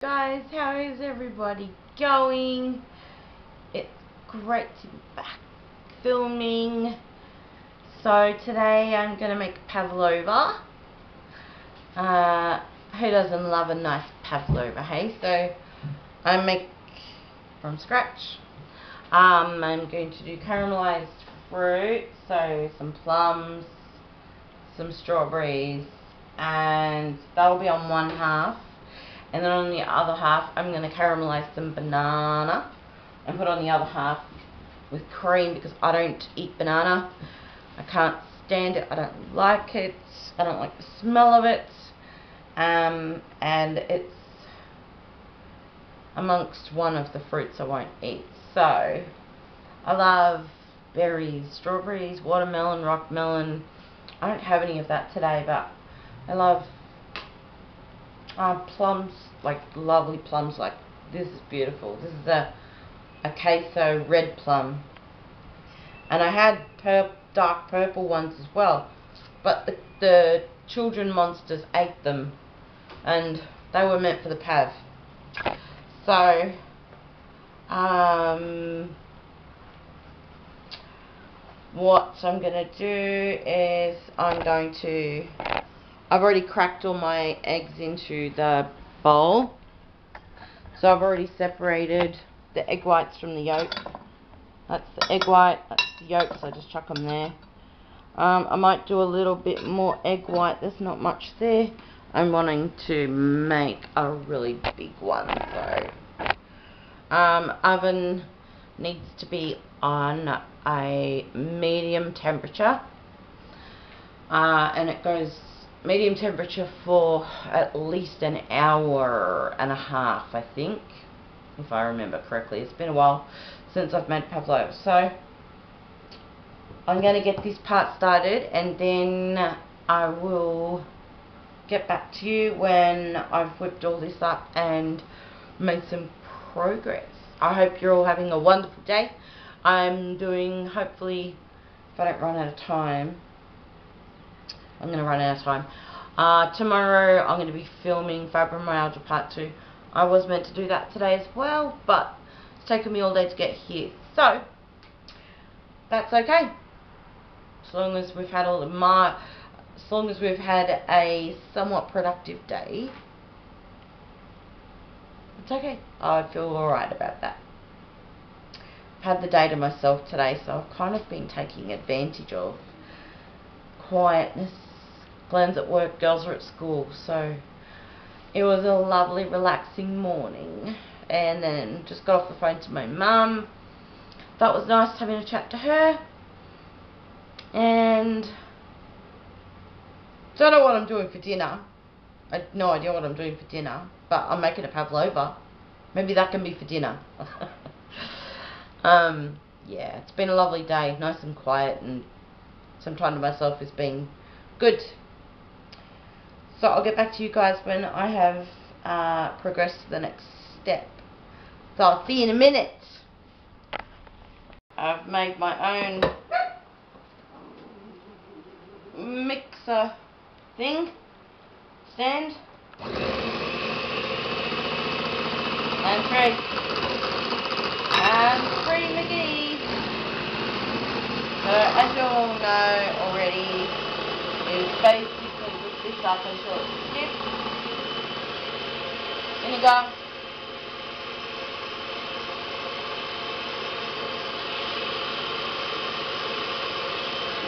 Guys, how is everybody going? It's great to be back filming. So today I'm going to make pavlova. Who doesn't love a nice pavlova, hey? So I make from scratch. I'm going to do caramelized fruit, so some plums, some strawberries, and that'll be on one half. And then on the other half, I'm going to caramelize some banana and put on the other half with cream because I don't eat banana. I can't stand it. I don't like it. I don't like the smell of it. And it's amongst one of the fruits I won't eat. So I love berries, strawberries, watermelon, rock melon. I don't have any of that today, but I love plums, like lovely plums. Like this is beautiful. This is a queso red plum, and I had dark purple ones as well, but the children monsters ate them, and they were meant for the pav. So what I'm gonna do is I've already cracked all my eggs into the bowl. So I've already separated the egg whites from the yolk. That's the egg white, that's the yolk, so I just chuck them there. I might do a little bit more egg white, there's not much there. I'm wanting to make a really big one, so oven needs to be on a medium temperature, and it goes medium temperature for at least an hour and a half, I think, if I remember correctly. It's been a while since I've made pavlova, so I'm going to get this part started and then I will get back to you when I've whipped all this up and made some progress. I hope you're all having a wonderful day. I'm doing, hopefully, if I don't run out of time, I'm going to run out of time. Tomorrow I'm going to be filming Fibromyalgia Part 2. I was meant to do that today as well, but it's taken me all day to get here. So, that's okay. As long as we've had as long as we've had a somewhat productive day, it's okay. I feel alright about that. I've had the day to myself today, so I've kind of been taking advantage of quietness. Glenn's at work, girls are at school, so it was a lovely relaxing morning. And then just got off the phone to my mum. That was nice having a chat to her. And don't know what I'm doing for dinner. I have no idea what I'm doing for dinner, but I'm making a pavlova. Maybe that can be for dinner. Yeah, it's been a lovely day, nice and quiet, and some time to myself has been good. So I'll get back to you guys when I have progressed to the next step. So I'll see you in a minute. I've made my own mixer thing, stand, and three McGee's. So as you all know already, is basically whip this up until it's stiff. Vinegar.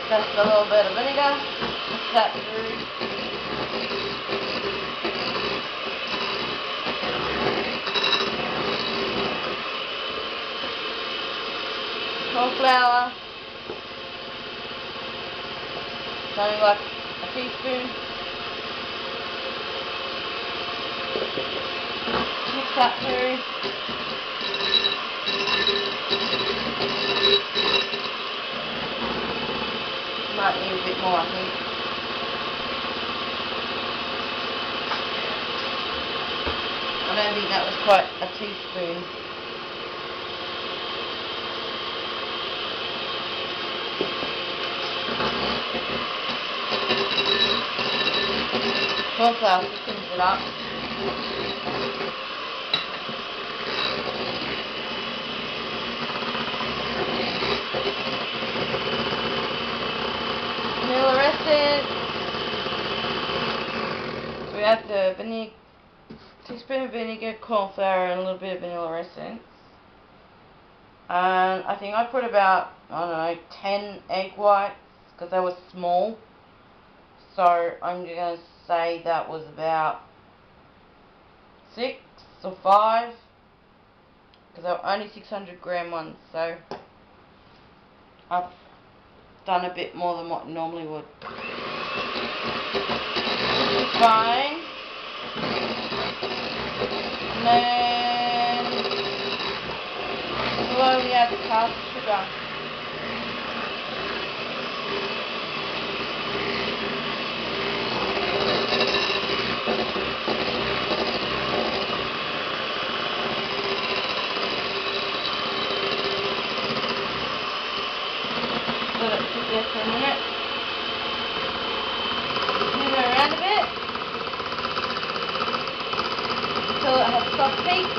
Just a little bit of vinegar. Mix that through. Cornflour. Something like a teaspoon. Mix that through. Might need a bit more, I think. I don't think that was quite a teaspoon. Cornflour thickens it up. teaspoon of vinegar, cornflour, and a little bit of vanilla essence. And I think I put about, I don't know, 10 egg whites because they were small. So I'm going to say that was about 6 or 5 because they were only 600 gram ones. So I've done a bit more than what I normally would. Fine. And then slowly add the caster sugar. Let it sit there for a minute. Move it around a bit until it has soft peaks.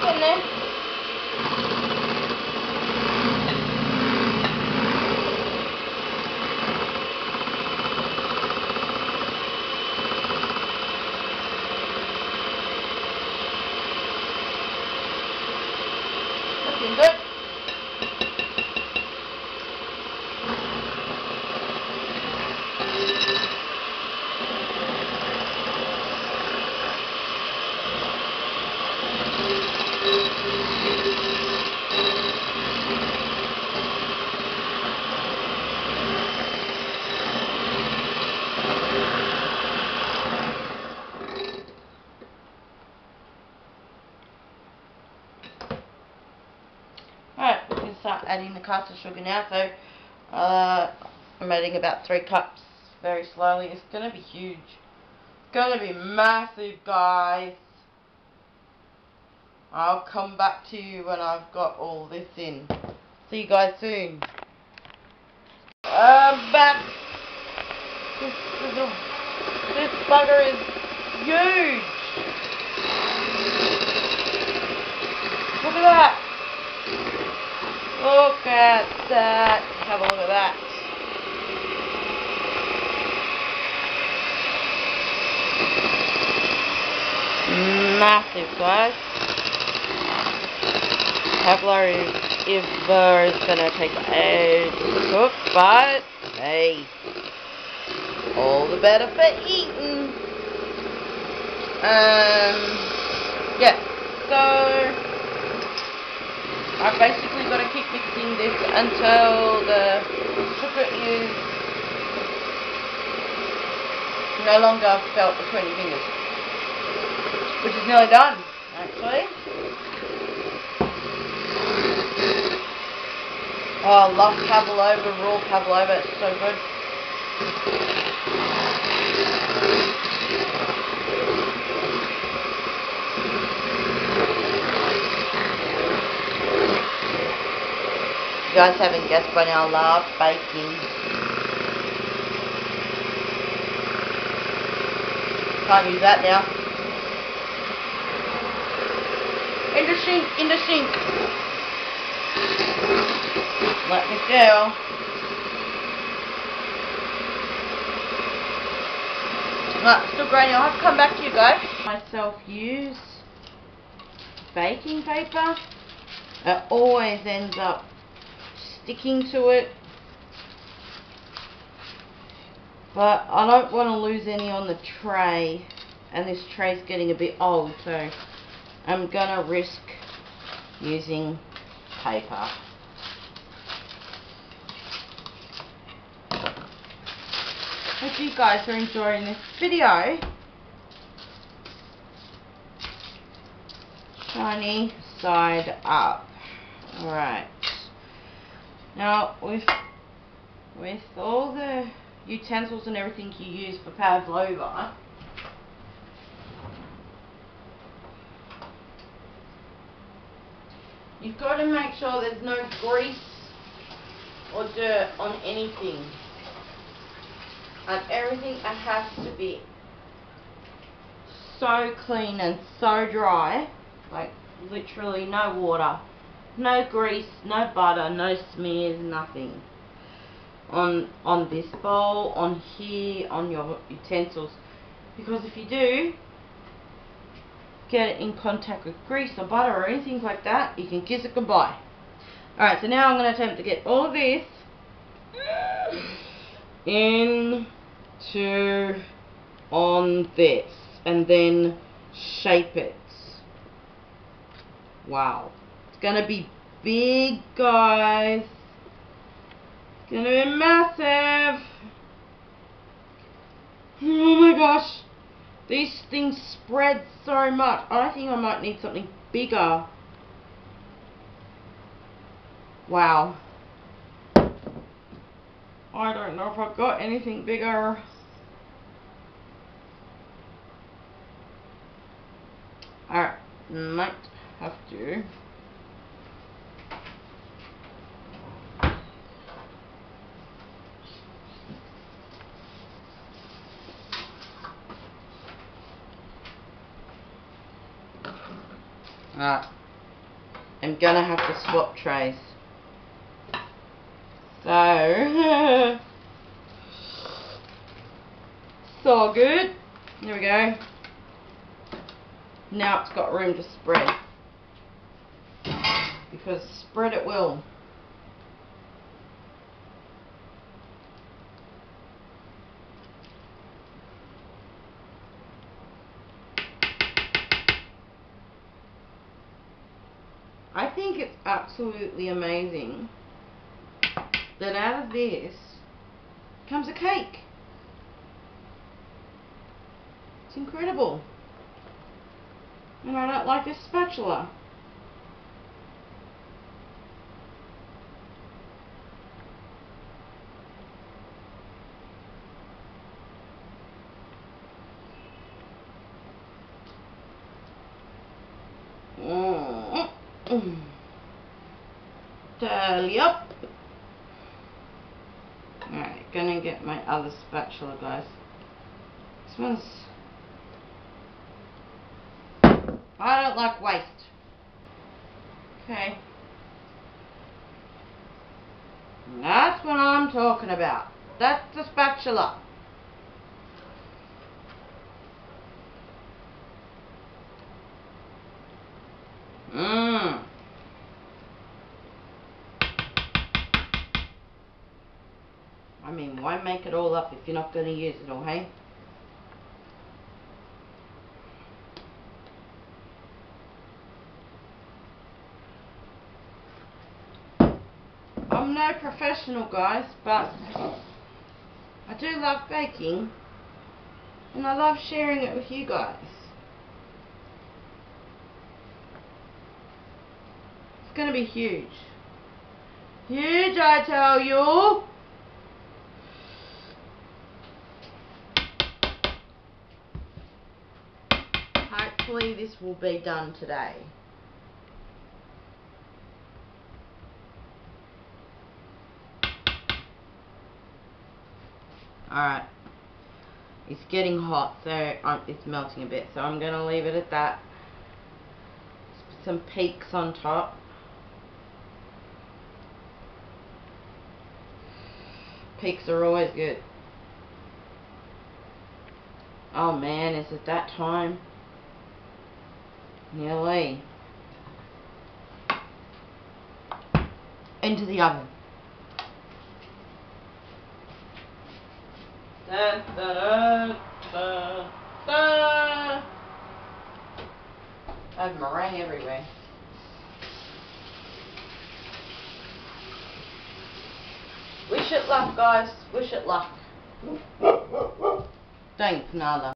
And then looking good. Alright, we can start adding the caster sugar now. So I'm adding about 3 cups very slowly. It's going to be huge. It's going to be massive, guys. I'll come back to you when I've got all this in. See you guys soon. I'm back. This bugger is huge. Look at that. Look at that. Have a look at that. Massive, guys. Pavlova is gonna take ages to cook, but hey, all the better for eating. Yeah, so I've basically got to keep mixing this until the sugar is no longer felt between your fingers, which is nearly done, actually. Oh, I love pavlova, raw pavlova, it's so good. If you guys haven't guessed by now, I love baking. Can't use that now. In the sink, in the sink. Let me go. Right, still graining. I'll have to come back to you guys. Myself use baking paper. It always ends up sticking to it. But I don't want to lose any on the tray. And this tray's getting a bit old, so I'm gonna risk using paper. Hope you guys are enjoying this video. Shiny side up. Alright. Now with all the utensils and everything you use for pavlova, you've got to make sure there's no grease or dirt on anything. And everything has to be so clean and so dry. Like literally no water, no grease, no butter, no smears, nothing. on this bowl, on here, on your utensils, because if you do get it in contact with grease or butter or anything like that, you can kiss it goodbye. Alright, so now I'm going to attempt to get all of this into on this and then shape it. Wow. It's going to be big, guys. It's going to be massive. Oh my gosh. These things spread so much. I think I might need something bigger. Wow. I don't know if I've got anything bigger. Alright, might have to. Alright, I'm gonna have to swap trays. So, so good. There we go. Now it's got room to spread, because spread it will. I think it's absolutely amazing that out of this comes a cake. It's incredible. And I don't like this spatula. Tally up. Alright, gonna get my other spatula, guys. This one's... I don't like waste. Okay. That's what I'm talking about. That's the spatula. I mean, why make it all up if you're not going to use it all, hey? I'm no professional, guys, but I do love baking, and I love sharing it with you guys. It's going to be huge. Huge, I tell you. Hopefully this will be done today. Alright, it's getting hot, so it's melting a bit, so I'm going to leave it at that. Put some peaks on top. Peaks are always good. Oh man, is it that time? Nearly. Into the oven. Da, da, da, da, da. I have meringue everywhere. Wish it luck, guys. Wish it luck. Thanks, Nala.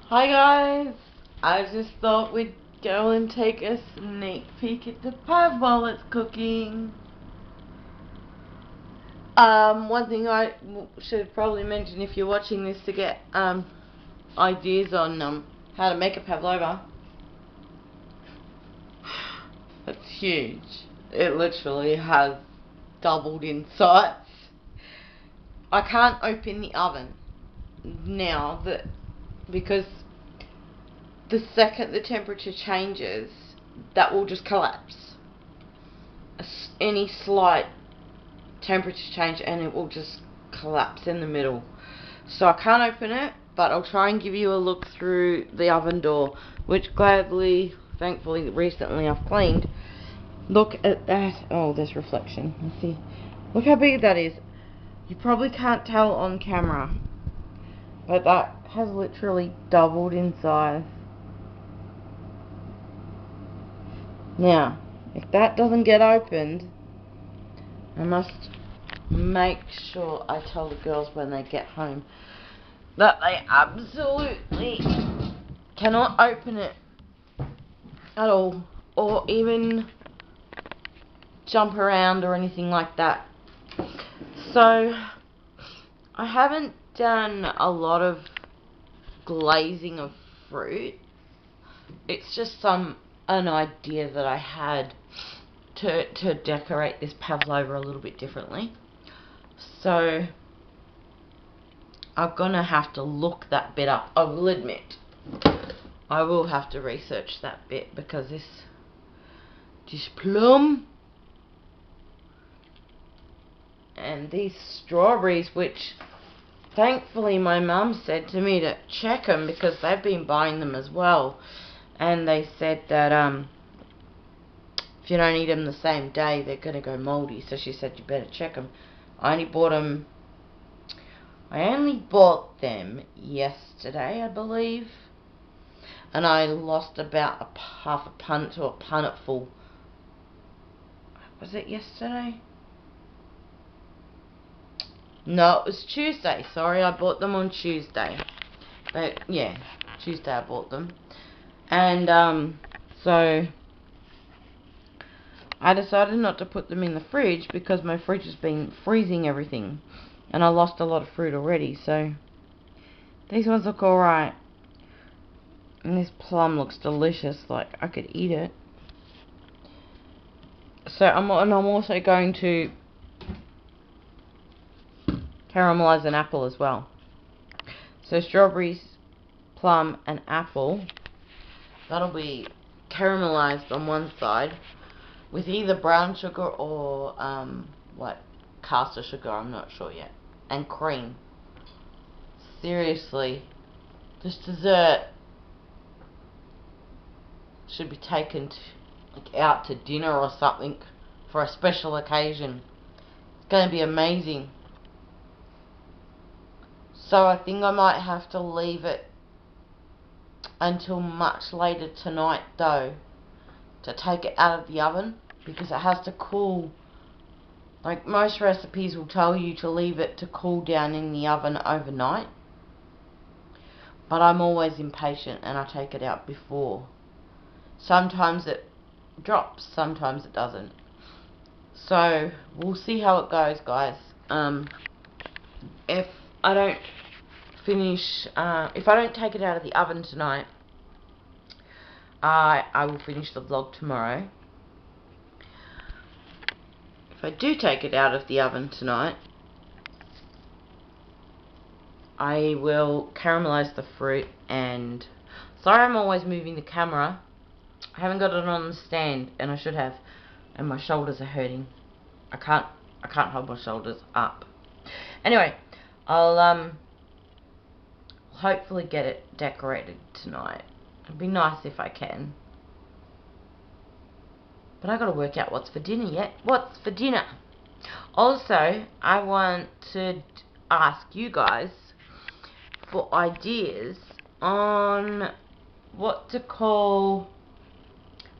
Hi, guys. I just thought we'd go and take a sneak peek at the Pavalova cooking. One thing I should probably mention if you're watching this to get ideas on how to make a pavlova. It's huge. It literally has doubled in size. I can't open the oven now because the second the temperature changes, that will just collapse. Any slight temperature change and it will just collapse in the middle. So I can't open it, but I'll try and give you a look through the oven door, which gladly, thankfully, recently I've cleaned. Look at that. Oh, there's reflection. Let's see. Look how big that is. You probably can't tell on camera, but that has literally doubled in size. Now, if that doesn't get opened, I must make sure I tell the girls when they get home that they absolutely cannot open it at all, or even jump around or anything like that. So I haven't done a lot of glazing of fruit. It's just an idea that I had to decorate this pavlova a little bit differently. So I'm gonna have to look that bit up. I will admit I will have to research that bit, because this plum and these strawberries, which thankfully my mum said to me to check them, because they've been buying them as well, and they said that if you don't eat them the same day, they're going to go moldy. So she said you better check them. I only bought them yesterday, I believe, and I lost about half a punnet to a punnet full. Was it yesterday? No, it was Tuesday. Sorry, I bought them on Tuesday. But yeah, Tuesday I bought them. And so I decided not to put them in the fridge, because my fridge has been freezing everything, and I lost a lot of fruit already. So these ones look alright, and this plum looks delicious, like I could eat it. So I'm also going to caramelize an apple as well. So strawberries, plum and apple, that'll be caramelized on one side with either brown sugar or like caster sugar, I'm not sure yet, and cream. Seriously, this dessert should be taken out to dinner or something for a special occasion. It's going to be amazing. So I think I might have to leave it until much later tonight though, to take it out of the oven, because it has to cool. Like most recipes will tell you to leave it to cool down in the oven overnight, but I'm always impatient and I take it out before. Sometimes it drops, sometimes it doesn't. So we'll see how it goes, guys. If I don't take it out of the oven tonight, I will finish the vlog tomorrow. If I do take it out of the oven tonight, I will caramelize the fruit. And sorry, I'm always moving the camera. I haven't got it on the stand, and I should have, and my shoulders are hurting. I can't hold my shoulders up. Anyway, I'll hopefully get it decorated tonight. It'd be nice if I can. But I gotta work out what's for dinner yet. What's for dinner? Also, I want to ask you guys for ideas on what to call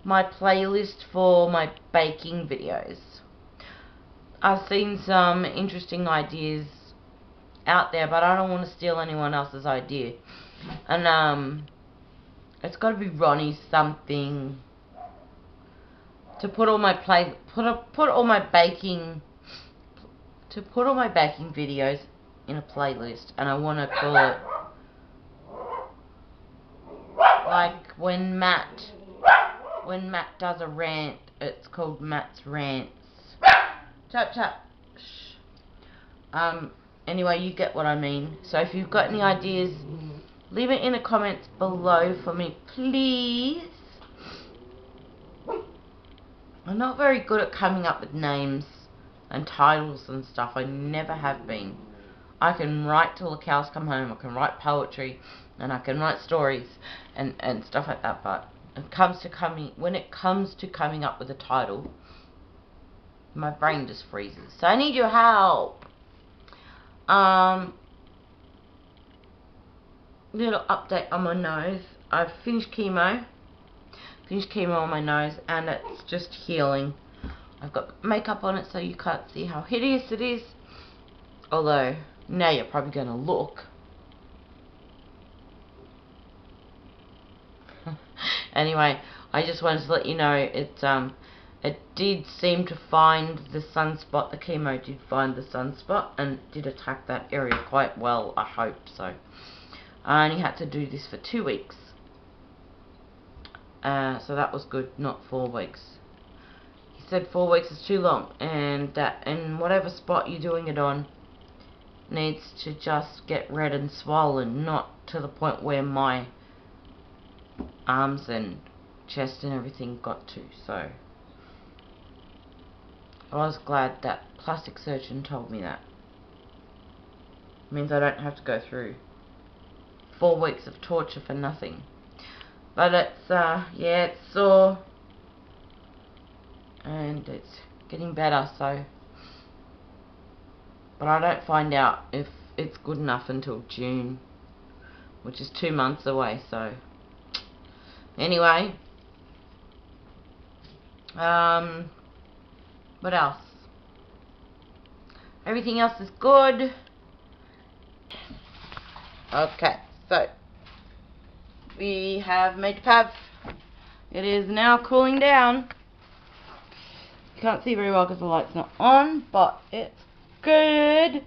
my playlist for my baking videos. I've seen some interesting ideas out there, but I don't want to steal anyone else's idea. And it's got to be Ronnie's something to put all my put all my baking videos in a playlist, and I want to call it like when Matt does a rant, it's called Matt's Rants. Chap chap. Shh. Anyway, you get what I mean. So if you've got any ideas, leave it in the comments below for me, please. I'm not very good at coming up with names. and titles and stuff. I never have been. I can write till the cows come home. I can write poetry, and I can write stories and stuff like that. But when it comes to coming up with a title, my brain just freezes. So I need your help. Little update on my nose. I've finished chemo on my nose, and it's just healing. I've got makeup on it so you can't see how hideous it is, although now you're probably going to look. Anyway, I just wanted to let you know it did seem to find the sunspot. The chemo did find the sunspot and did attack that area quite well, I hope so. I only had to do this for 2 weeks. So that was good, not 4 weeks. He said 4 weeks is too long, and whatever spot you're doing it on needs to just get red and swollen, not to the point where my arms and chest and everything got to. So I was glad that plastic surgeon told me that. It means I don't have to go through 4 weeks of torture for nothing. But it's yeah, it's sore and it's getting better. So, but I don't find out if it's good enough until June, which is 2 months away. So anyway, what else? Everything else is good. Okay, so we have made the pav. It is now cooling down. You can't see very well because the light's not on, but it's good.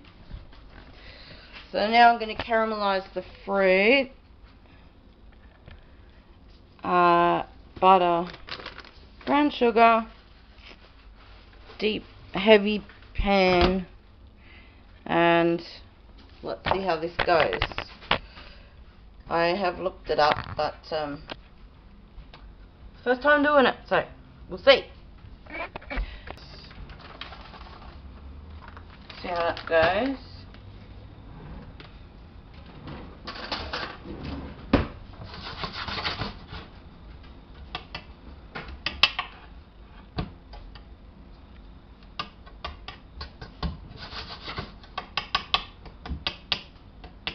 So now I'm going to caramelize the fruit. Butter, brown sugar, deep, heavy pan, and let's see how this goes. I have looked it up, but first time doing it, so we'll see. See how that goes.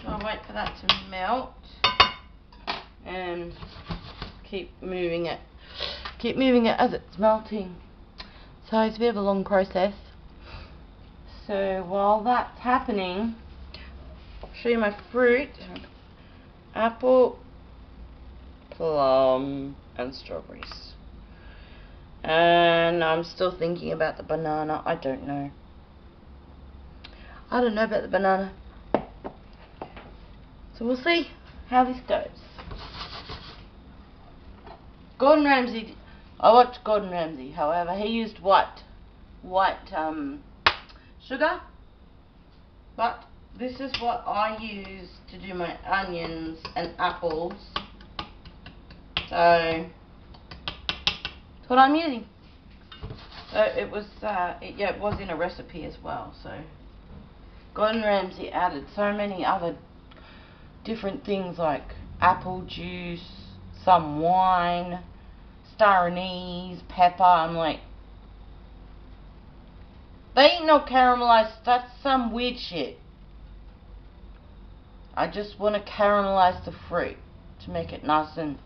I'll wait for that to melt and keep moving it as it's melting. So it's a bit of a long process. So while that's happening, I'll show you my fruit: apple, plum, and strawberries. And I'm still thinking about the banana. I don't know about the banana. So we'll see how this goes. Gordon Ramsay, I watched Gordon Ramsay, however, he used white sugar, but this is what I use to do my onions and apples, so that's what I'm using. So it was, it was in a recipe as well. So Gordon Ramsay added so many other different things like apple juice, some wine, star anise, pepper. I'm like, they ain't no caramelized, that's some weird shit. I just want to caramelize the fruit to make it nice and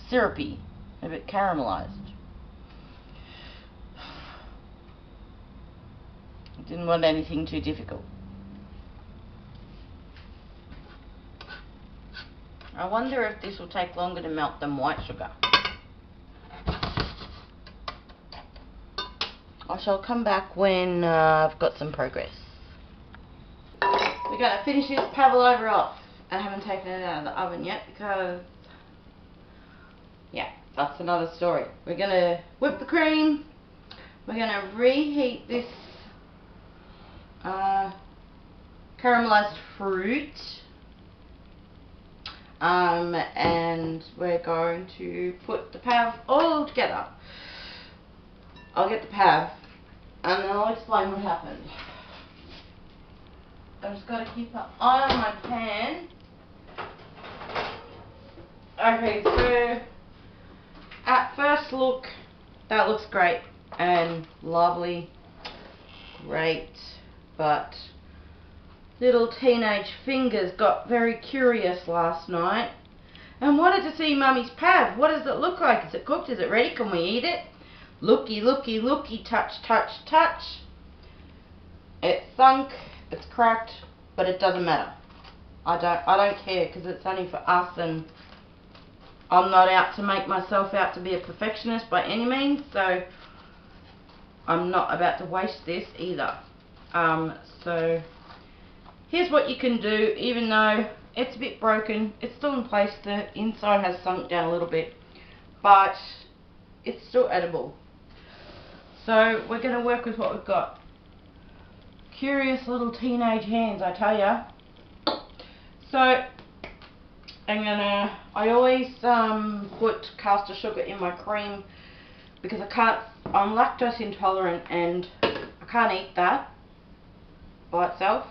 syrupy, a bit caramelized. Didn't want anything too difficult. I wonder if this will take longer to melt than white sugar. I shall come back when I've got some progress. We're going to finish this pavlova off. I haven't taken it out of the oven yet because, yeah, that's another story. We're going to whip the cream. We're going to reheat this caramelized fruit. And we're going to put the pav all together. I'll get the pav and then I'll explain what happened. I've just got to keep an eye on my pan. Okay, so at first look, that looks great and lovely, great, but little teenage fingers got very curious last night and wanted to see Mummy's pav. What does it look like? Is it cooked? Is it ready? Can we eat it? Looky, looky, looky, touch, touch, touch. It's sunk, it's cracked, but it doesn't matter. I don't care, because it's only for us, and I'm not out to make myself out to be a perfectionist by any means, so I'm not about to waste this either. So here's what you can do. Even though it's a bit broken, it's still in place. The inside has sunk down a little bit, but it's still edible. So we're going to work with what we've got. Curious little teenage hands, I tell ya. So I always put caster sugar in my cream because I'm lactose intolerant and I can't eat that by itself,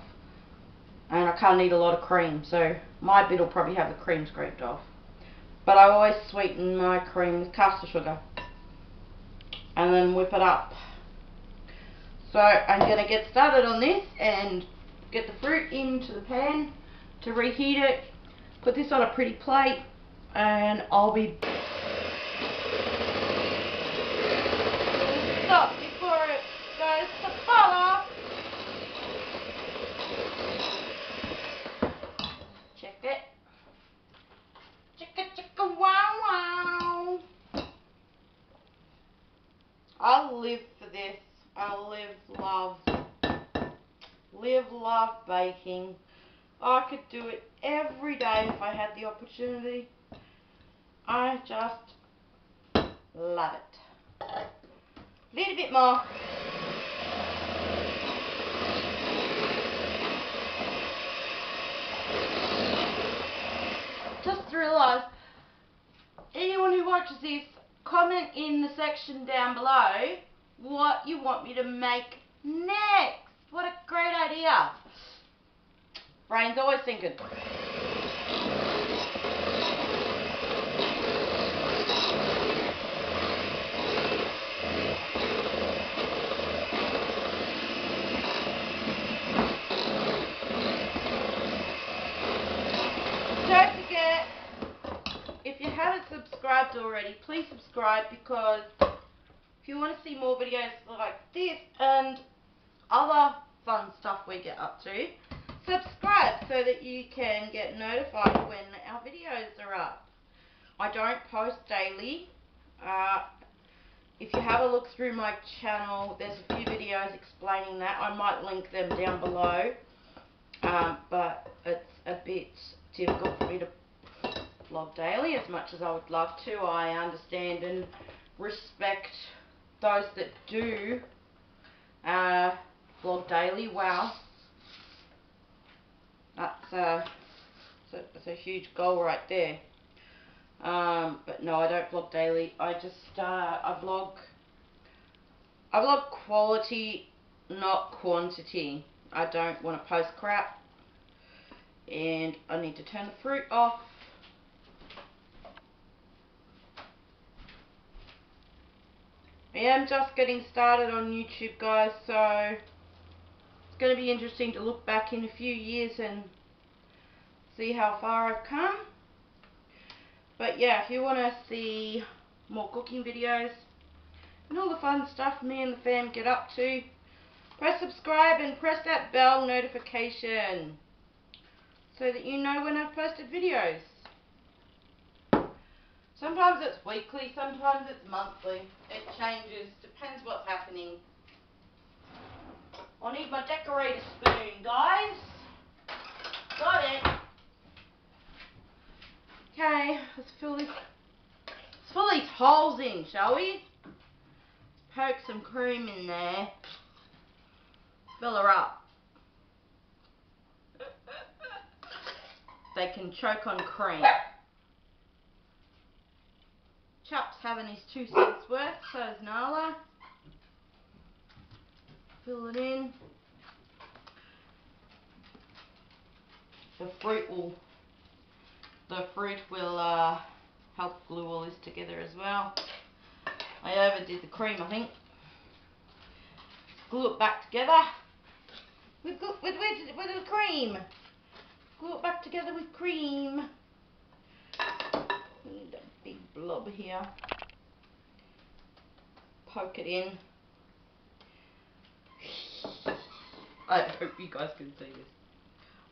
and I can't eat a lot of cream, so my bit will probably have the cream scraped off. But I always sweeten my cream with caster sugar and then whip it up. So I'm going to get started on this and get the fruit into the pan to reheat it. Put this on a pretty plate and I'll be... Stop before it goes to follow. Check it. Chicka chicka wow wow. I live for this. I live, love baking. I could do it every day if I had the opportunity. I just love it. A little bit more. Just realised, anyone who watches this, comment in the section down below what you want me to make next. What a great idea. Brain's always thinking. Don't forget, if you haven't subscribed already, please subscribe, because if you want to see more videos like this and other fun stuff we get up to, subscribe so that you can get notified when our videos are up. I don't post daily. If you have a look through my channel, there's a few videos explaining that. I might link them down below, but it's a bit difficult for me to vlog daily as much as I would love to. I understand and respect those that do vlog daily. Wow, that's a huge goal right there. But no, I don't vlog daily. I just I vlog quality, not quantity. I don't want to post crap, and I need to turn the fruit off. I am just getting started on YouTube, guys, so it's going to be interesting to look back in a few years and see how far I've come. But yeah, if you want to see more cooking videos and all the fun stuff me and the fam get up to, press subscribe and press that bell notification so that you know when I've posted videos. Sometimes it's weekly, sometimes it's monthly. It changes, depends what's happening. I need my decorator spoon, guys. Got it. Okay, let's fill these holes in, shall we? Poke some cream in there. Fill her up. They can choke on cream. Chup's having his 2 cents worth, so is Nala. fill it in. The fruit will help glue all this together as well. I overdid the cream, I think. Glue it back together with the cream. Glue it back together with cream. Need a big blob here. Poke it in. I hope you guys can see this.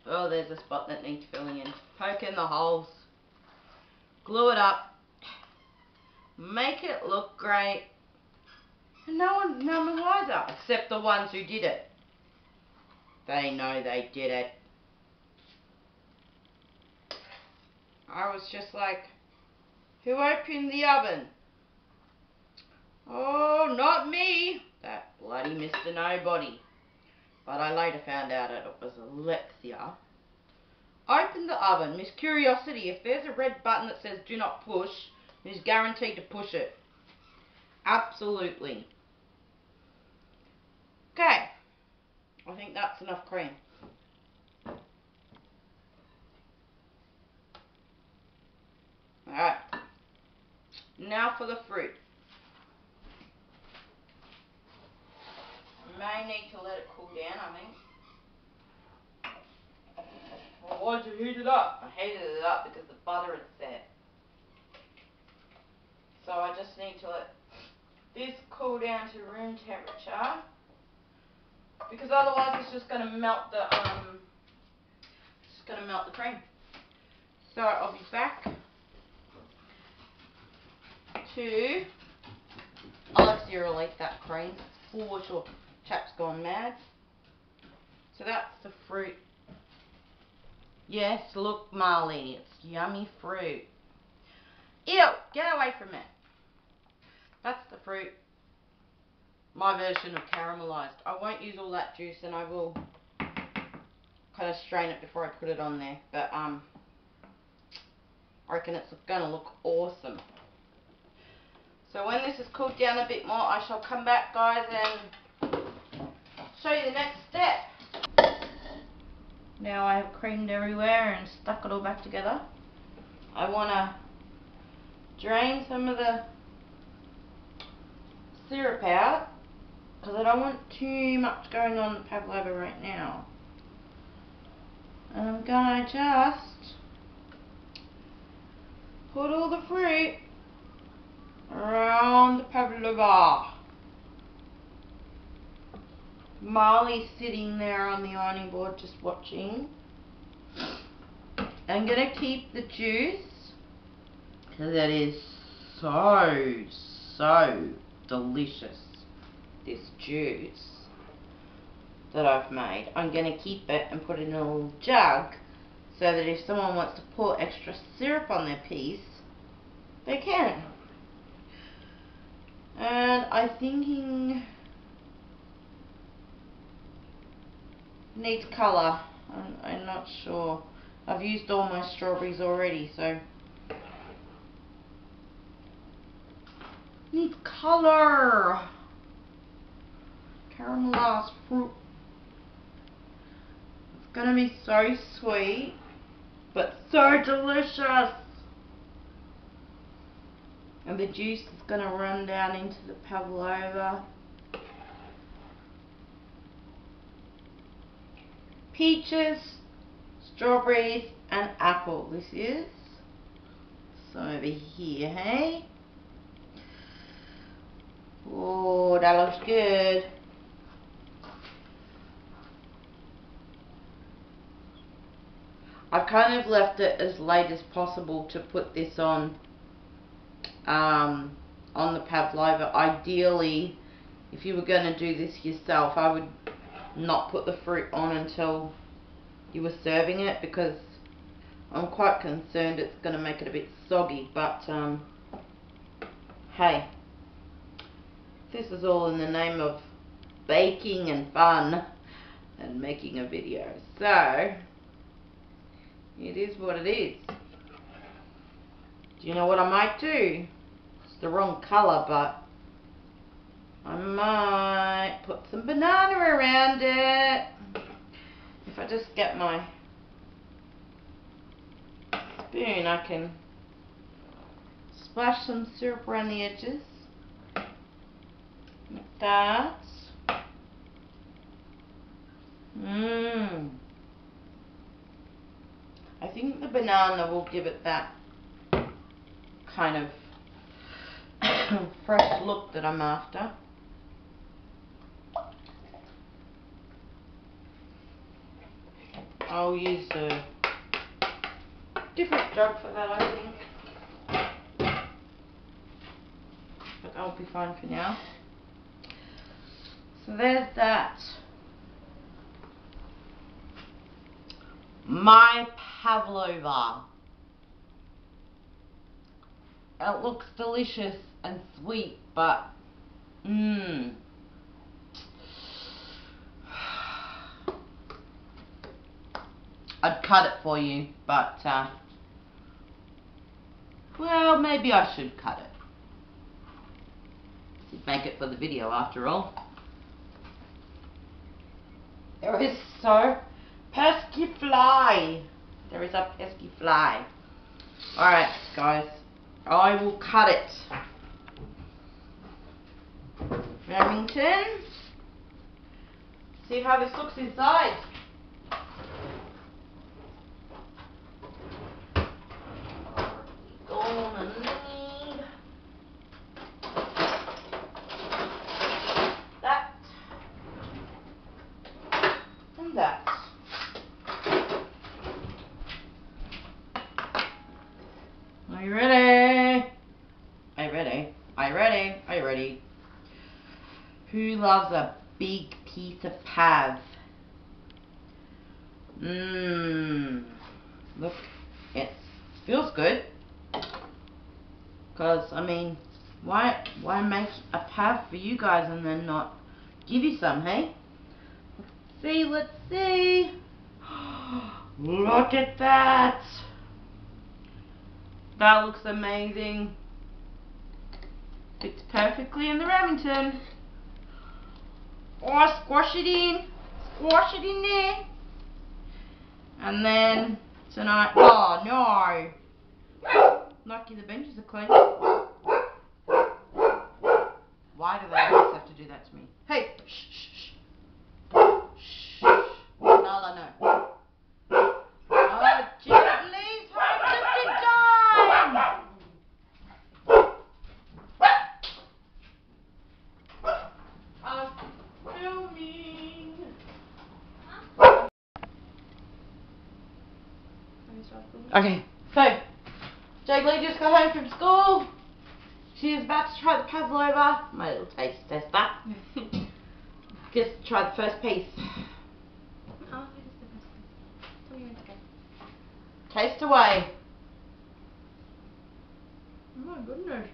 Oh, there's a spot that needs filling in. Poke in the holes. Glue it up. Make it look great. And no one's none the wiser, except the ones who did it. They know they did it. I was just like, who opened the oven? Oh, not me. That bloody Mr. Nobody. But I later found out it was Alexia. Open the oven. Miss Curiosity, if there's a red button that says do not push, Miss guaranteed to push it. Absolutely. Okay. I think that's enough cream. Alright. Now for the fruit. May need to let it cool down, I think. Well, why'd you heat it up? I heated it up because the butter had set. So I just need to let this cool down to room temperature, because otherwise it's just going to melt the cream. So I'll be back to Alexia will eat that cream for sure. Chap's gone mad. So that's the fruit. Yes, look, Marley, it's yummy fruit. Ew, get away from it. That's the fruit. My version of caramelized. I won't use all that juice, and I will kind of strain it before I put it on there. But I reckon it's going to look awesome. So when this has cooled down a bit more, I shall come back, guys, and show you the next step. Now I have creamed everywhere and stuck it all back together. I want to drain some of the syrup out, because I don't want too much going on the pavlova right now. And I'm going to just put all the fruit around the pavlova. Marley's sitting there on the ironing board just watching. I'm going to keep the juice, because that is so delicious, this juice that I've made. I'm going to keep it and put it in a little jug, so that if someone wants to pour extra syrup on their piece, they can. And I'm thinking needs colour. I'm not sure. I've used all my strawberries already, so needs colour. Caramelized fruit. It's gonna be so sweet, but so delicious. And the juice is gonna run down into the pavlova. Peaches, strawberries, and apple. This is some over here, hey? Oh, that looks good. I've kind of left it as late as possible to put this on the pavlova. Ideally, if you were going to do this yourself, I would not put the fruit on until you were serving it, because I'm quite concerned it's going to make it a bit soggy. But hey, this is all in the name of baking and fun and making a video, so it is what it is. Do you know what I might do? It's the wrong colour, but I might put some banana around it. If I just get my spoon, I can splash some syrup around the edges. Like that. I think the banana will give it that kind of fresh look that I'm after. I'll use a different jug for that, I think. But that'll be fine for now. So there's that. My pavlova. It looks delicious and sweet, but I'd cut it for you, but well, maybe I should cut it. Make it for the video after all. There is so pesky fly. There is a pesky fly. Alright guys, I will cut it. Remington. See how this looks inside. Gonna need that and that. Are you ready? Are you ready? Are you ready? Are you ready? Who loves a big piece of pav? Look, it feels good. Because, I mean, why make a pav for you guys and then not give you some, hey? Let's see. Look at that. That looks amazing. Fits perfectly in the Remington. Or squash it in there. And then tonight, oh no. Lucky the benches are clean. Why do they always have to do that to me? Hey, shh, shh, shh. Shh. Nala, no. Oh, gently, home just in time. I'm filming. Okay, so Jiggly just got home from school. She is about to try the pavlova, my little taste tester. Just try the first piece. Oh, it is the best piece. Tell me when to go. Taste away. Oh my goodness.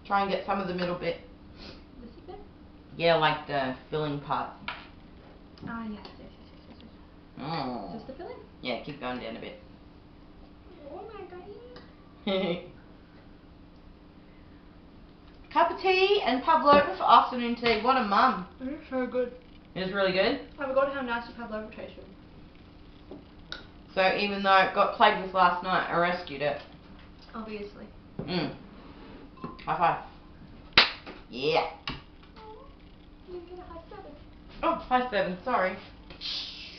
Try and get some of the middle bit. This bit? Yeah, like the filling part. Ah, yes. Mm. Just the filling? Yeah, keep going down a bit. Oh my god. Cup of tea and pavlova for afternoon tea. What a mum. It's so good. It is really good. I forgot how nasty pavlova tasted. So even though it got plagued with last night, I rescued it. Obviously. High five. Yeah. Oh, you get a high 7. Oh, high 7, sorry.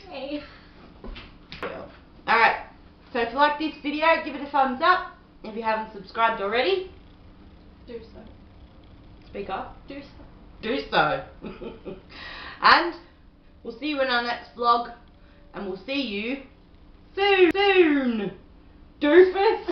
Hey. Alright, so if you like this video, give it a thumbs up. If you haven't subscribed already, Do so. speak up. Do so. Do so. And we'll see you in our next vlog, and we'll see you soon. Doofus.